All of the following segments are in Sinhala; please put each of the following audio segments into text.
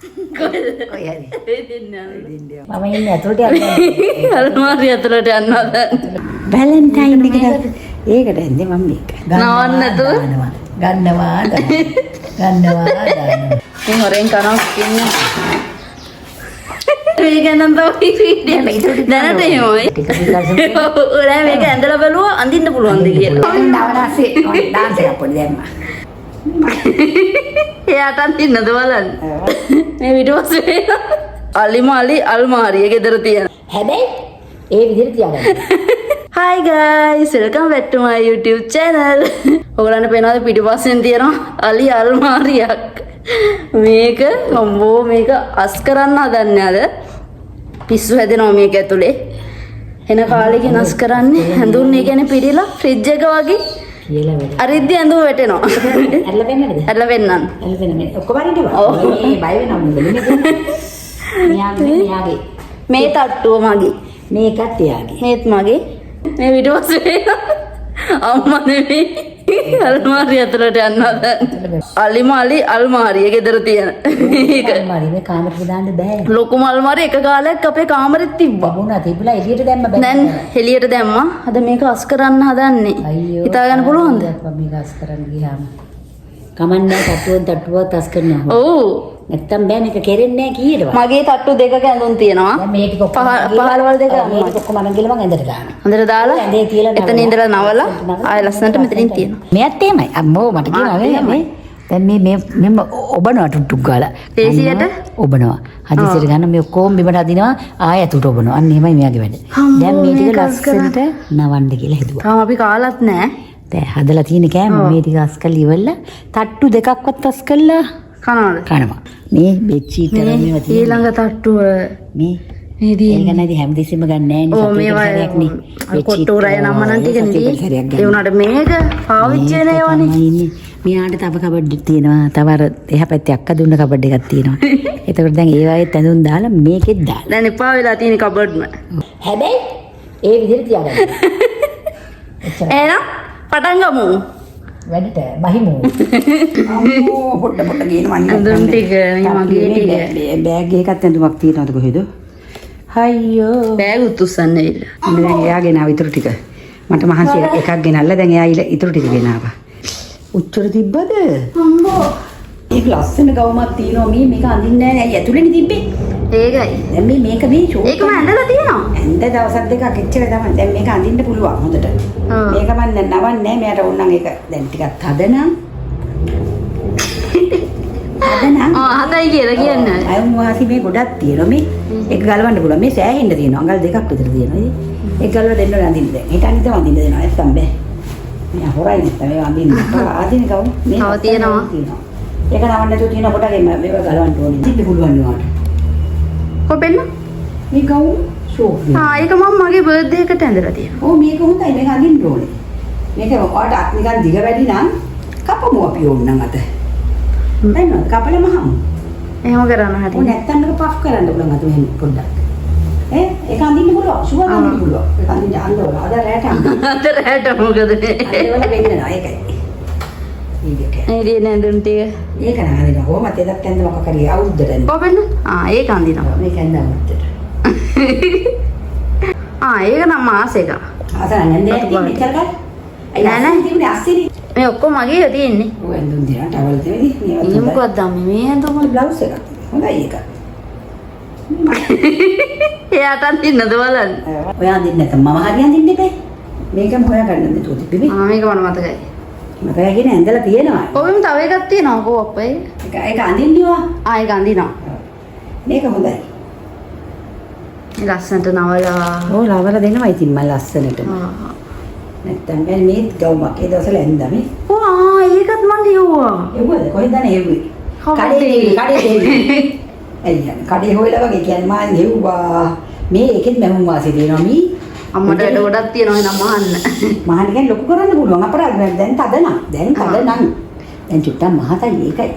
කොයි හරි. මම ඉන්නේ ඇතුළට යන්න. අල්මාරිය ඇතුළට යනවා දැන්. වැලන්ටයින් එකට ඒකට එන්නේ මම මේක. නවන්න නැතුව ගන්නවා. මේ හොරෙන් කනවා ඉන්නේ. මේක නම් තමයි වීඩියෝ. දැනට එහෙමයි. ඔයා මේක ඇඳලා බලුවා අඳින්න පුළුවන්ද කියලා. නවනාසේ ඩාන්ස් එකක් පොඩි දැම්මා. එයාට අඳින්නද බලන්න. මේ විඩියෝස් අලි අල්මාරිය ගෙදර තියෙන. හැබැයි ඒ විදිහට තියාගන්න. Hi guys, welcome back to my YouTube channel. ඔයගලන්ට පේනවද පිටිපස්සෙන් තියෙනවා අලි අල්මාරියක්. මේක අම්බෝ මේක අස් කරන්න හදන්නේ අද. පිස්සු හැදෙනවා මේක ඇතුලේ. එන කාලේ ගෙනස් කරන්නේ හැඳුන් ඒ කියන්නේ පිළිලා ෆ්‍රිජ් එක වගේ. කියලා වැඩ. අරිද්දි ඇඳුම වැටෙනවා. ඇල්ල වෙන්නද? ඇල්ල වෙන්නන්. ඇල්ල වෙන්න මේ ඔක්කොම අරින්නවා. මේ බය වෙනවා මොකද මෙයාගේ. මේ තට්ටුව මගේ. මේකත් එයාගේ. මේත් මගේ. මේ විඩියෝස් අම්මා නෙමෙයි. අල්මාරිය ඇතුළට යනවා දැන්. අලි අල්මාරිය ගෙදර තියෙන. අල්මාරිය මේ කාමරේට දාන්න බෑ. ලොකුම අල්මාරිය එක කාලයක් අපේ කාමරෙත් තිබ්බා. වුණා තිබුණා එළියට දැම්ම බෑ. දැන් එළියට දැම්මා. අද මේක අස් කරන්න හදන්නේ. හිතා ගන්න පුළුවන්ද? මේක අස් කරන්න ගියාම. කමන්නේ තට්ටුවත් අස් කරනවා. ඔව්. නැත්තම් බෑ මේක කෙරෙන්නේ නැහැ කීයටවත්. මගේ තට්ටු දෙකක ඇඳුම් තියෙනවා. දැන් මේ ටික ඔක්කොම පහළවල් දෙක මේක ඔක්කොම අරන් ගිහලා මම ඇඳට දානවා. හොඳට දාලා ඇඳේ තියලා එතන ඉඳලා නවලා ආය ලස්සනට මෙතනින් තියෙනවා. මෙයත් එහෙමයි. අම්මෝ මට කියනවා මේ දැන් මේ මෙම ඔබනවා ටුට්ටුක් ගාලා. තේසියට ඔබනවා. හදිසියට ගන්න මේ ඔක්කොම බිමට අදිනවා ආය ඇතුට ඔබනවා. අන්න එහෙමයි මෙයාගේ වැඩ. දැන් මේ ටික ලස්සනට නවන්න කියලා හිතුවා. තාම අපි කාලත් නැහැ. දැන් හදලා තියෙන කෑම මේ ටික අස් කරලා ඉවරලා තට්ටු දෙකක්වත් අස් කරලා කනවද? කනවා. මේ බෙඩ්ෂීට් එක මේවා තියෙනවා. ඊළඟ තට්ටුව මේ මේදී ඒක නැති හැමදෙස්සෙම ගන්න නැහැ නේ. ඕ මේවා කොට්ටෝරය නම්මනම් ටික නේ. ඒ උනාට මේක පාවිච්චි වෙන ඒවානේ. මෙයාට තව කබඩ් තියෙනවා. තව අර එහා පැත්තේ අක්ක දුන්න කබඩ් එකක් තියෙනවා. එතකොට දැන් ඒ වගේ ඇඳුම් දාලා මේකෙත් දාලා. දැන් එපා වෙලා තියෙන කබඩ්ම. හැබැයි ඒ විදිහට තියාගන්න. එහෙනම් පටන් ගමු. වැඩිට බහිමු. අම්මෝ පොඩ ගේනවා අනිත් ඇඳුම් ටික මගේ ටික. බෑග් එකකත් ඇඳුමක් තියෙනවද කොහෙද? අයියෝ. බෑග් උතුස්සන්න ඉල්ල. දැන් එයා ගෙනාව ඉතුරු ටික. මට මහන්සි එකක් ගෙනල්ලා දැන් එයා ඉතුරු ටික ගෙනාවා. උච්චර තිබ්බද? අම්බෝ. ඒක ලස්සන ගවුමක් තියෙනවා මේ මේක අඳින්නේ නැහැ නේ ඇතුළේනේ තිබ්බේ. ඒකයි. දැන් මේක මේ ෂෝට්. ඒකම ඇඳලා තියෙනවා. ඇඳ දවසක් දෙකක් එච්චර තමයි. දැන් මේක අඳින්න පුළුවන් හොඳට. මේක මම දැන් නවන්නේ මෙයාට ඕනනම් ඒක දැන් ටිකක් හදනම්. හදයි කියලා කියන්නේ. අයුම් වාසි මේ ගොඩක් තියෙනවා මේ. ඒක ගලවන්න පුළුවන්. මේ සෑහෙන්න තියෙනවා. අඟල් දෙකක් විතර තියෙනවා. ඒක ගලවලා දෙන්න ඕන අඳින්න දැන්. හිතන්නේ තමයි අඳින්න දෙනවා. නැත්තම් බෑ. මේ හොරයි නැත්තම් මේ අඳින්න. ආදින ගවුම් මේ තව තියෙනවා. ඒක නවන්න නැතුව තියෙන කොටගේ මේක ගලවන්න ඕනේ. ඉතින් පුළුවන් නෝට. කොපෙන්න? මේ ගවුම් ෂෝක්. ඒක මම මගේ බර්ත්ඩේ එකට ඇඳලා තියෙනවා. ඔව් මේක හොඳයි. මේක අඳින්න ඕනේ. මේක ඔයාට අත් නිකන් දිග වැඩි නම් කපමු අපි ඕනනම් අත. දැන් කපලම හමු. එහෙම කරන්න ඔය හරියට. නැත්තම් මේක පෆ් කරන්න පුළුවන් අත මෙහෙම පොඩ්ඩක්. ඒක අඳින්න පුළුවන්. ෂුවර් අඳින්න පුළුවන්. ඒක අඳින්න අඳවල. අද රැට අඳින්න. අද රැට මොකද මේ? අඳවල වෙන්නවා ඒකයි. ඒක. ඒ දින ඇඳුම් ටික. ඒක නම් හරියට කොහොමද එදත් ඇඳ මොකක් හරි අවුරුද්දට ඇඳ. කොපෙන්න? ඒක අඳිනවා. මේක ඇඳ අවුරුද්දට. ඒක නම් මාස එක. ආසන නැන්දේ මෙච්චර කල්. නෑ. තිබුණේ අස්සිනේ. මේ ඔක්කොම මගේ තියෙන්නේ. ඔය ඇඳුම් දිනා ටවල් දෙවෙනි. මේ මොකක්ද මේ ඇඳුම? බ්ලවුස් එක. හොඳයි ඒක. එයාට අඳින්නද බලන්න. ඔය අඳින්න නැත්නම් මම හරිය අඳින්න එපේ. මේකම හොයාගන්න දෙතෝ තිබ්බේ. මේක මට මතකයි. මතකයි කියන්නේ ඇඳලා තියෙනවා. ඔබෙම තව එකක් තියෙනවා කෝ අප්පේ. ඒක අඳින්නවා. ඒක අඳිනවා. මේක හොඳයි. ලස්සනට නවලා. ඕ ලවලා දෙනවා ඉතින් මම ලස්සනට. නැත්තම් බෑ මේ ගවුමක් ඒ දවස්වල ඇඳා මේ. ඒකත් මන් ලියුවා. එව්වද කොහෙන්ද නෙව්වේ? කඩේ අයියන් කඩේ හොයලා වගේ කියන්නේ මම හෙව්වා. මේ එකෙත් මම වාසිය දෙනවා මී. අම්මට වැඩ ගොඩක් තියෙනවා එහෙනම් මහන්න. මහන්න කියන්නේ ලොකු කරන්න පුළුවන් අපරාධ දැන් තද නම්. දැන් චුට්ටක් මහතයි ඒකයි.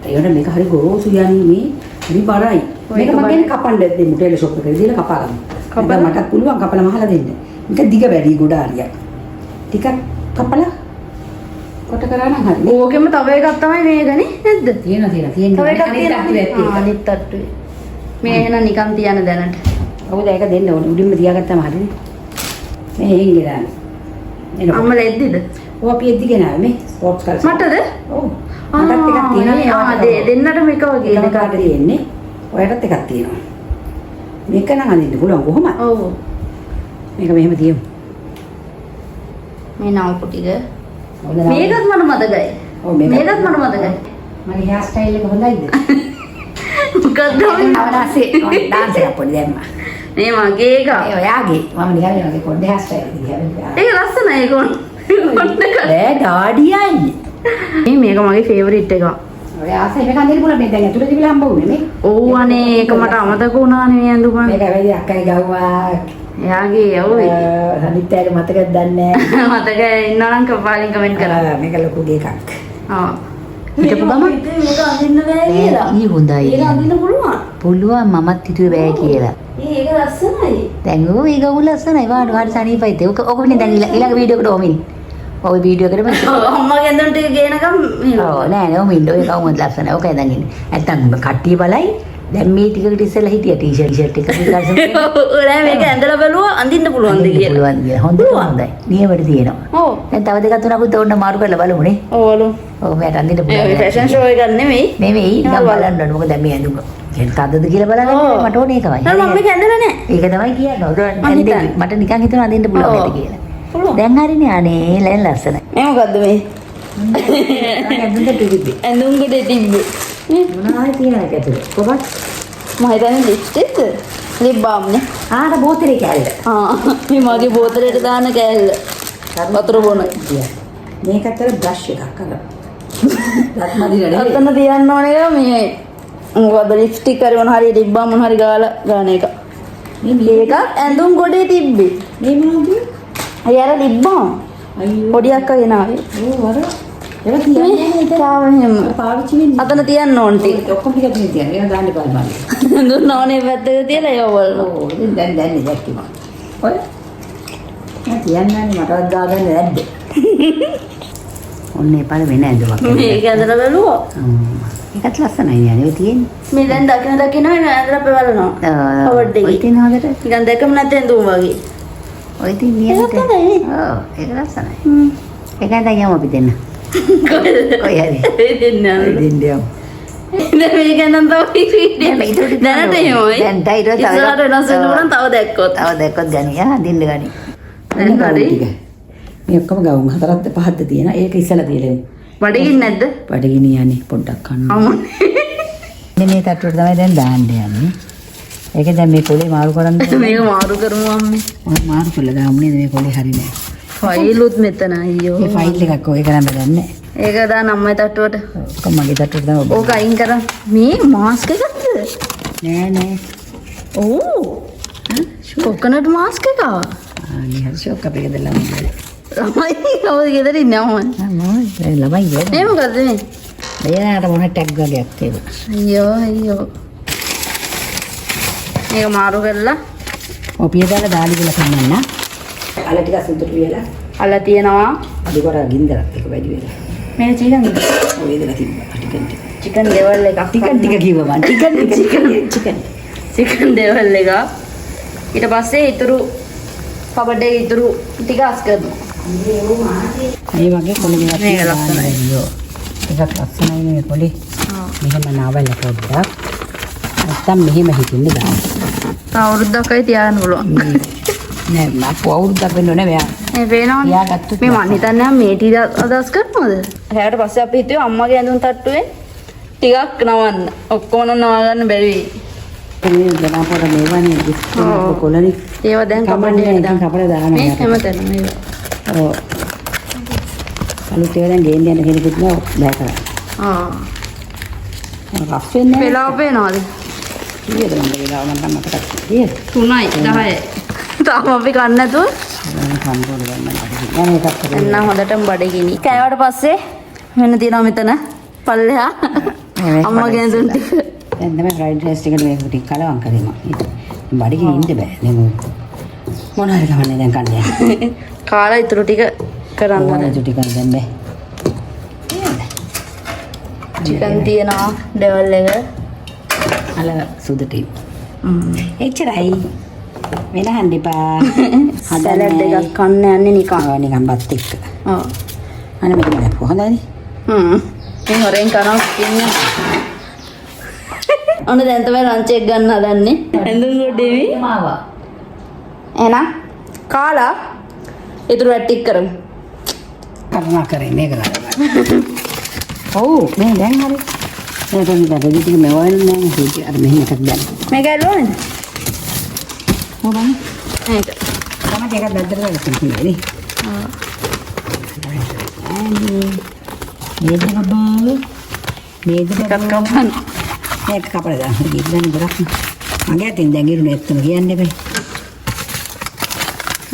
ඒකට මේක හරි ගොරෝසු යන්නේ මේ හරි බරයි. මේක මම කියන්නේ කපන්න දෙන්න ටෙලි ෂොප් එකේ දීලා කපා ගන්න. කපලා මටත් පුළුවන් කපලා මහලා දෙන්න. මේක දිග වැඩි ගොඩ හරියක්. ටිකක් කපලා කොට කරා නම් හරි. ඕකෙම තව එකක් තමයි මේකනේ නැද්ද? තියෙනවා. තව එකක් අනිත් තියෙනවා. තට්ටුවේ අනිත් තට්ටුවේ. මේ එහෙනම් නිකන් තියන්න දැනට. ඔව් ඒක දෙන්න ඕනේ. උඩින්ම තියාගත්තම හරිනේ. මේ හේන් ගිරාන. අම්මලා එද්දිද? ඔව් අපි එද්දි ගෙනාවේ මේ ස්පෝර්ට්ස් කාර්ස්. මටද? ඔව්. මටත් එකක් තියෙනවා. දෙන්නටම එක වගේ එකම කාට තියෙන්නේ. ඔයටත් එකක් තියෙනවා. මේක නම් අඳින්න පුළුවන් කොහොමද? ඔව්. මේක මෙහෙම තියමු. මේ නවපු ටික. හොඳ මේකත් මට මතකයි. ඔව් මේකත් මට මතකයි. මගේ හේර් ස්ටයිල් එක හොඳයිද? මොකද්ද? අවදාසේ ඩාන්ස් එකක් පොඩි දැම්මා. මේ මගේ එක. ඒ ඔයාගේ මම නිකන් වගේ පොඩි හේර් ස්ටයිල් එක දිහා ඒක ලස්සනයි ඒක. ඒ ඩාඩියයි. මේක මගේ ෆේවරිට් එක. ඔය ආසෙ මේක අඳින්න පුළුවන් මේ දැන් ඇතුළේ තිබිලා හම්බ වුනේ මේ. ඔව් අනේ ඒක මට අමතක වුණානේ මේ ඇඳුම. මේක වැඩි අක්කයි ගව්වා. එයාගේ ඔව් අනිත් අයට මතකද දන්නේ නැහැ. මතකයි ඉන්නනම් කපාලින් කමෙන්ට් කරා. මේක ලොකුගේ එකක්. ආ. හිටපු ගමන් මේක අඳින්න බෑ කියලා. ඊ හොඳයි. ඒක අඳින්න පුළුවන්. පුළුවන් මමත් හිතුවේ බෑ කියලා. ඒක ලස්සනයි. දැන් ඕක මේක උන් ලස්සනයි. වාට සනීපයිද? ඕක වෙන්නේ දැන් ඊළඟ වීඩියෝ එකට ඕමින්. ඔය වීඩියෝ එකට මම අම්මගේ ඇඳුම් ටික ගේනකම් ඔව් නෑ ඕමින් ඔය කවුමද ලස්සනයි. ඕක දැන් ඉන්නේ. නැත්තම් කට්ටිය බලයි. දැන් මේ ටිකකට ඉස්සෙල්ලා හිටියා ටී-ෂර්ට් එක පිටාසෙ. ඔය මේක ඇඳලා බලුවා අඳින්න පුළුවන්ද කියලා. පුළුවන් කියලා. හොඳයි. නියමට තියෙනවා. ඔව්. දැන් තව දෙකක් තුනකුත් ඕන්න මාරු කරලා බලමුනේ. ඔව් බලමු. ඔව් මට අඳින්න මේ පුළුවන්. ෆැෂන් ෂෝ එකක් නෙමෙයි. නෙමෙයි නිකන් බලන්න ඕන. මොකද මේ ඇඳුම තදද කියලා බලගන්න මට ඕනේ ඒකමයි. නෑ මම මේක ඇඳලා නෑ. ඒක තමයි කියන්නේ. මට නිකන් හිතුණා අඳින්න පුළුවන් ඇති කියලා. පුළුවන්. දැන් හරිනේ අනේ ලැන් ලස්සනයි. මේ මොකද්ද මේ? ඇඳුම් දෙකක්. ඇඳුම් ගොඩේ තිබ්බේ. මොනවද තියෙනවද ඇතුලේ? කොහොමද? මම හිතන්නේ ලිප්ස්ටික්ද? ලිප් බාම් නේ. ආර බෝතලේ කැල්ල. මේ මගේ බෝතලයට දාන කෑල්ල. වතුර බොන. මේක අතර බ්‍රෂ් එකක් අර. රත්මදින නෙවෙයි. අතන තියන්න ඕනේ මේ මොකද ලිප්ස්ටික් හරි මොන හරි ලිප් බාම් මොන හරි ගාලා ගාන එක. මේක ඇඳුම් ගොඩේ තිබ්බේ. මේ මොනවද? අය අර ලිප් බාම්. අයියෝ. පොඩි අක්කා ගෙනාවේ. ඕ අර. ඒක තියන්නේ තාවෙම. පාවිච්චි වෙන්නේ. අතන තියන්න ඕන ටික. ඔක්කොම ටික තියන්නේ. ඒක දාන්න බෑ මම. දුන්නෝනේ පැත්තක තියලා ඒව බලනවා. ඕ දැන් දැක්කේ මම. ඔය. මම තියන්නේ මටවත් දාගන්න නැද්ද? ඔන්නේ පාර වෙන ඇඳුමක්. මේක ඇඳලා බලුවා. ඒකත් ලස්සනයි නේද? ඔය තියෙන්නේ. මේ දැන් දකින මේ ඇඳලා බලනවා. කවර්ඩ් එකේ. ඔය තියෙන හොඳට. නිකන් දැකම නැති ඇඳුම් වගේ. ඔය තියෙන නියමට. ඒක තමයි. ඔව් ඒක ලස්සනයි. ඒක දැන් යමු අපි දෙන්න. කොයි හරි. දෙන්න. දෙන්න යමු. දැන් මේක නම් තව වීඩියෝ. දැනට එමොයි. දැන් ඩයිරෝ තව. ඉස්සරහට වෙනස් වෙන්න පුළුවන් තව දැක්කොත්. තව දැක්කොත් ගනි. දින්න ගනි. දැන් හරි. මේ ඔක්කොම ගවුම් හතරක්ද පහක්ද තියෙනවා. ඒක ඉස්සලා තියලෙමු. බඩගින්න නැද්ද? බඩගිනි යන්නේ පොඩ්ඩක් කන්න. අම්මා. මේ තට්ටුවට තමයි දැන් දාන්න යන්නේ. ඒක දැන් මේ කොලේ මාරු කරන්න මේක මාරු කරමු අම්මේ. ඔය මාරු කරලා දාමු නේද මේ කොලේ හරිනේ. ෆයිලුත් මෙතන අයියෝ. මේ ෆයිල් එකක් ඔය කරන්න බෑ. ඒක දාන්න අම්මයි තට්ටුවට. ඔක්කොම මගේ තට්ටුවට දාමු. ඕක අයින් කරන්. මේ මාස්ක් එකක්ද? නෑ නෑ. ඕ. කොකනට් මාස්ක් එක. අනේ හරි ෂොක් අපේ ගෙදර ළමයි. ළමයි කවුද ගෙදර ඉන්නේ අම්මා? ළමයි ගියා. මේ මොකද්ද මේ? මෙයාට මොන ටැග් වගේක් තියෙනවා. අයියෝ අයියෝ. මේක මාරු කරලා ඔපිය දාලා දාලි කියලා කන්නන්න. අල ටික සුදුට වියලා අල තියනවා. අඩි කර ගින්දරත් එක වැඩි වෙලා. මේ චිකන් ඔය දෙලා තිබ්බා ටිකන් ටික. චිකන් ලෙවල් එකක්. ටිකන් ටික කිව්වා මං. චිකන් ලෙවල් එක. ඊට පස්සේ ඊතුරු කබඩේ ඊතුරු ටික අස් කරනවා. මේ වගේ කොළ දෙකක් මේක ලස්සනයි. අයියෝ. ටිකක් ලස්සනයි මේ කොළේ. මෙහෙම නාවල පොඩ්ඩක්. නැත්තම් මෙහෙම හිටින්න දාන්න. අවුරුද්දක්යි තියාගන්න පුළුවන්. නෑ මම අවුරුද්දක් වෙන්න ඕනේ මෙයා. මේ පේනවනේ. තියාගත්තොත් මේ මන් හිතන්නේ මේ ටික අදහස් කරනවද? හැට පස්සේ අපි හිතුවේ අම්මගේ ඇඳුම් තට්ටුවේ ටිකක් නවන්න. ඔක්කොම නව ගන්න බැරි වෙයි. මේ ගණන් පොර මේවනේ ඔව්. කොළනේ. ඒවා දැන් කපන්නේ දැන් කපලා දානවා. මේ හැමතැනම මේවා. ඔව්. අලුත් ඒවා දැන් ගේන්න යන කෙනෙකුත් නෑ බෑ කරා. ආ. රස් වෙන්නේ නෑ. වෙලාව පේනවද? කීයද මම වෙලාව මම මතකයි. කීයද? 3යි 10යි. තාම අපි කන්න නැතුව මම කන්ට්‍රෝල් කරන්න බෑ. යන්නේ එකක් කරේ. එන්න හොඳටම බඩගිනි. කෑවට පස්සේ වෙන තියනවා මෙතන පල්ලෙහා. අම්මගේ ඇඳුම් ටික. දැන් තමයි ෆ්‍රයිඩ් රයිස් එකට මේක ටික කලවම් කරේ මම. බඩගිනි ඉන්න බෑ. දැන් මොන හරි කවන්නේ දැන් කන්නේ. කාලා ඊටු ටික කරන්න. ඕන ටික දැන් බෑ. චිකන් තියෙනවා ඩෙවල් එක. අල සුදුටි. එච්චරයි. වෙන හන්න එපා. සැලඩ් එකක් කන්න යන්නේ නිකන්. නිකන් බත් එක්ක. ඔව්. අනේ මේක නෑ කොහොමදනේ? මේ හොරෙන් කනවා ඉන්න. ඔන්න දැන් තමයි ලන්ච් එක ගන්න හදන්නේ. ඇඳුම් ගොඩේවි. මාවා. එහෙනම් කාලා ඉතුරු වැටික් කරමු. කරුණා කරේ මේක ගන්න. ඔව් මේ දැන් හරි. ඒක නිකන් රෙදි ටික මෙවල් නෑ නේද? අර මෙහෙම එකක් දැන්. මේක ඇල්ලුවද? මොබන්? මේක. තමයි ඒකත් දැද්දට දාන්න තියෙන්නේ නේ. මේක බබා. මේක එකක් කපන්න. මේක කපලා දාන්න. ඉතින් ගොඩක් මගේ අතින් දැන් ඉරුනේ ඇත්තම කියන්නේ බෑ.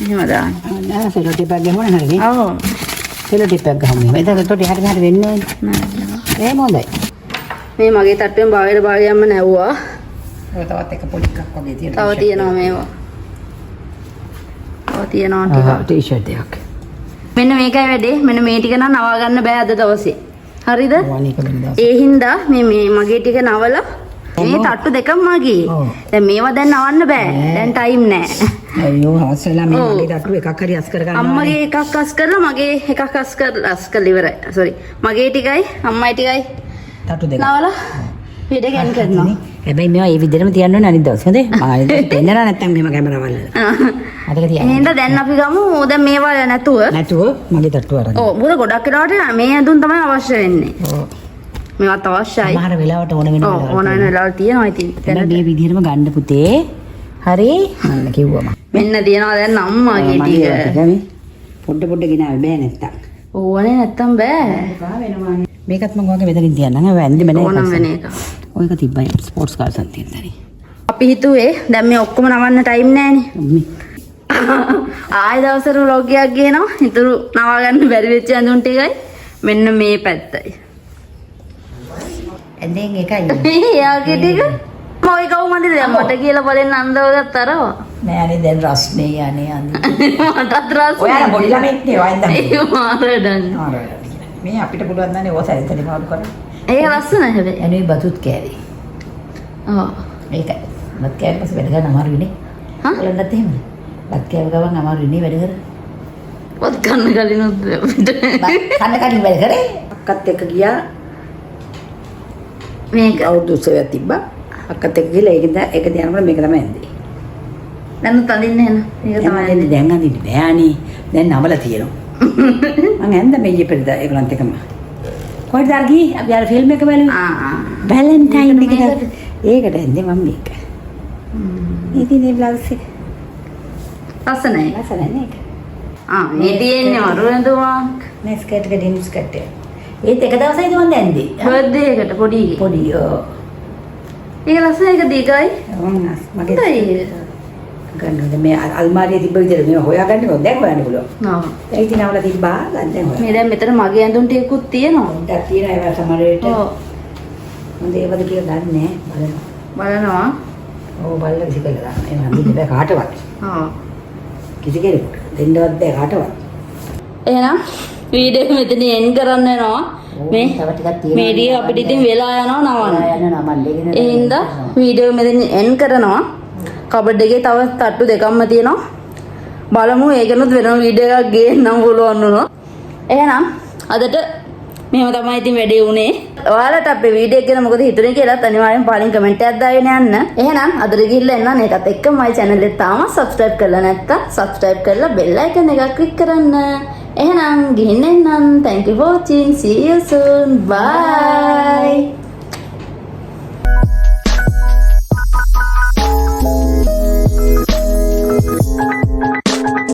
එහෙම දාන්න. නෑ සෙලෝ ටිප් එකක් ගහන්න හරිනේ. ඔව්. සෙලෝ ටිප් එකක් ගහමු. එතකොට තොටි හරි වෙන්නේ නෑ. ඒ මොඳයි. මේ මගේ තට්ටුවෙන් බාහිර භාගයක්ම නැවුවා. ඔය තවත් එක පොඩි එකක් වගේ තියෙනවා. තව තියෙනවා මේවා. තව තියෙනවා ටිකක්. ටී-ෂර්ට් එකක්. මෙන්න මේකයි වැඩේ. මෙන්න මේ ටික නම් නවා ගන්න බෑ අද දවසේ. හරිද? වණී කලින් දාස. ඒ හින්දා මේ මගේ ටික නවලා මේ තට්ටු දෙකම මගේ. ඔව්. දැන් මේවා දැන් නවන්න බෑ. දැන් ටයිම් නෑ. අයියෝ හවසලා මේ මගේ තට්ටු එකක් හරි අස් කර ගන්නවා. අම්මගේ එකක් අස් කරලා මගේ එකක් අස් කරලා ඉවරයි. සෝරි. මගේ ටිකයි අම්මයි ටිකයි තට්ටු දෙක. නවලා පිට ගෙන් කරනවා. හැබැයි මේවා ඒ විදිහටම තියන්න ඕනේ අනිත් දවස් හොඳේ. මම දෙන්නලා නැත්තම් මෙහෙම කැමරා වල. අදක තියන්න. එහෙනම් දැන් අපි ගමු දැන් මේවා නැතුව. නැතුව මගේ තට්ටු අරගෙන. ඔව් මොකද ගොඩක් වෙලාවට මේ ඇඳුම් තමයි අවශ්‍ය වෙන්නේ. ඔව්. මේවත් අවශ්‍යයි. සමහර වෙලාවට ඕන වෙනවා. ඔව් ඕන වෙන වෙලාවල් තියෙනවා ඉතින්. දැන් මේ විදිහටම ගන්න පුතේ. හරි මම කිව්වම. මෙන්න තියනවා දැන් අම්මාගේ ටික. පොඩ පොඩ ගෙනාවේ බෑ නැත්තම්. ඕනේ නැත්තම් බෑ. මේකත් මම වගේ වෙදකින් තියන්නම්. ඔය ඇඳෙම නෑ. ඕනම් වෙන එක. ඔයක තිබ්බයි ස්පෝර්ට්ස් කාර්සන් තියෙනදරි. අපි හිතුවේ දැන් මේ ඔක්කොම නවන්න ටයිම් නෑනේ. ආයෙ දවසට vlog එකක් ගේනවා. ඉතුරු නවා ගන්න බැරි වෙච්ච ඇඳුම් ටිකයි මෙන්න මේ පැත්තයි. ඇඳෙන් එකයි. එයාගේ ටික මොයි කවුමද දැන් මට කියලා බලෙන් අන්දව ගත්තරව. නෑ අනේ දැන් රස්නේ යන්නේ අන්න. මටත් රස්. ඔයාලා පොඩි ළමෙක් නේ වයින්ද මේ. ඒ මාරඩන්. මේ අපිට පුළුවන් නැනේ ඕස ඇත්තටම මාරු කරන්න. ඒක ලස්සන හැබැයි. අනේ බතුත් කෑවේ. ඔව්. ඒකයි. බත් කෑවට පස්සේ වැඩ ගන්න අමාරුයිනේ. හා? බලන්නත් එහෙම. බත් කෑව ගමන් අමාරුයිනේ වැඩ කර. පොත් කන්න කලිනුත් අපිට. කන්න කලින් වැඩ කරේ. අක්කත් එක්ක ගියා. මේක අවුරුදු උත්සවයක් තිබ්බා. අක්කත් එක්ක ගිහලා ඒක දිනනකොට මේක තමයි ඇඳේ. දැනුත් අඳින්න එන. ඒක තමයි. ඇඳේ දැන් අඳින්නේ නෑනේ. දැන් නවලා තියෙනවා. මං ඇඳ මෙయ్య පෙරදා ඒගොල්ලන්ට එකම. කොහෙද අරගී? අපි අර ෆිල්ම් එක බලුවා. වැලන්ටයින් එකට. ඒකට ඇඳේ මම මේක. ඉතින් මේ බ්ලවුස් එක ලස්සනයි. ලස්සනයි නේද? මේ තියෙන්නේ මරු ඇඳුමක්. මේ ස්කර්ට් එක ඩිම් ස්කර්ට් එක. ඒත් එක දවසයි දුවන් දැන්දී. බර්ත්ඩේ එකට පොඩි. පොඩි ඒක ලස්සන එක දිගයි. මගේ හොඳයි. ගන්නද මේ අල්මාරියේ තිබ්බ විදිහට මේව හොයාගන්න ඕනේ දැන් හොයන්න පුළුවන්. ඔව්. ඒ ඉතින් අවල තිබ්බා දැන් හොයන්න. මේ දැන් මෙතන මගේ ඇඳුම් ටිකකුත් තියෙනවා. දැන් තියෙන ඒවා සමහර වෙලට ඔව්. හොඳ ඒවද කියලා දන්නේ නැහැ බලනවා. බලනවා. ඔව් බලලා විසි කළා දාන්න. ඒ වගේ බෑ කාටවත්. ඔව්. කිසි කෙනෙකුට දෙන්නවත් බෑ කාටවත්. එහෙනම් වීඩියෝ එක මෙතන එන්ඩ් කරන්න වෙනවා. මේ තව ටිකක් තියෙනවා. මේ ටික අපිට ඉතින් වෙලා යනවා නවන්න. යනවා මන් දෙගෙන. ඒ හින්දා වීඩියෝ මෙතන එන්ඩ් කරනවා. කබඩ් එකේ තව තට්ටු දෙකක්ම තියෙනවා. බලමු ඒකනොත් වෙනම වීඩියෝ එකක් ගේන්නම් පුළුවන් වුණොත්. එහෙනම් අදට මෙහෙම තමයි ඉතින් වැඩේ උනේ. ඔයාලට අපේ වීඩියෝ එක ගැන මොකද හිතුනේ කියලාත් අනිවාර්යෙන් පාලින් කමෙන්ට් එකක් දාගෙන යන්න. එහෙනම් අදට ගිහිල්ලා එන්න ඒකත් එක්ක මයි channel එක තාම subscribe කරලා නැත්තම් subscribe කරලා bell icon එක click කරන්න. එහෙනම් ගිහින් එන්නම්. Thank you for watching. See you soon. Bye.